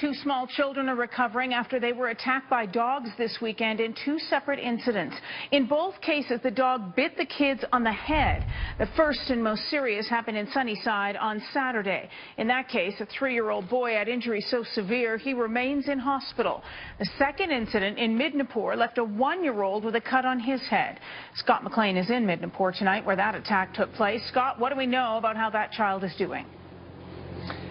Two small children are recovering after they were attacked by dogs this weekend in two separate incidents. In both cases, the dog bit the kids on the head. The first and most serious happened in Sunnyside on Saturday. In that case, a 3-year-old boy had injuries so severe he remains in hospital. The second incident in Midnapore left a 1-year-old with a cut on his head. Scott MacLean is in Midnapore tonight where that attack took place. Scott, what do we know about how that child is doing?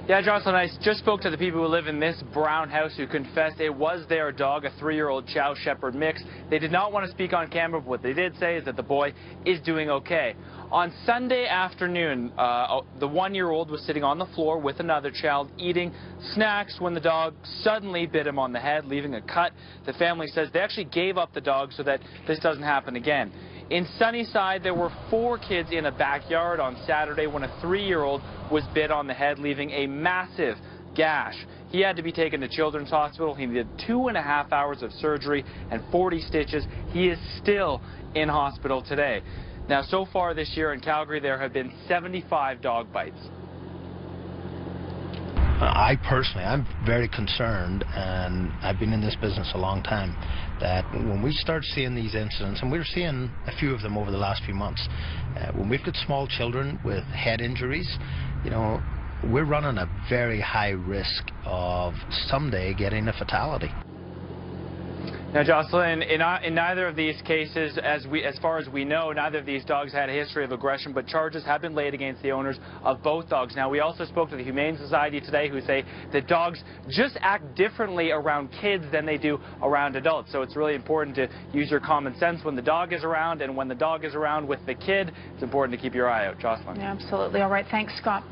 Yeah, Jocelyn, I just spoke to the people who live in this brown house who confessed it was their dog, a 3-year-old Chow Shepherd mix. They did not want to speak on camera, but what they did say is that the boy is doing okay. On Sunday afternoon, the 1-year-old was sitting on the floor with another child eating snacks when the dog suddenly bit him on the head, leaving a cut. The family says they actually gave up the dog so that this doesn't happen again. In Sunnyside, there were 4 kids in a backyard on Saturday when a 3-year-old was bit on the head, leaving a massive gash. He had to be taken to Children's Hospital. He needed 2.5 hours of surgery and 40 stitches. He is still in hospital today. Now, so far this year in Calgary, there have been 75 dog bites. I personally, I'm very concerned, and I've been in this business a long time, that when we start seeing these incidents, and we're seeing a few of them over the last few months, when we've got small children with head injuries, you know, we're running a very high risk of someday getting a fatality. Now, Jocelyn, in neither of these cases, as far as we know, neither of these dogs had a history of aggression, but charges have been laid against the owners of both dogs. Now, we also spoke to the Humane Society today, who say that dogs just act differently around kids than they do around adults. So it's really important to use your common sense when the dog is around, and when the dog is around with the kid, it's important to keep your eye out. Jocelyn. Yeah, absolutely. All right. Thanks, Scott.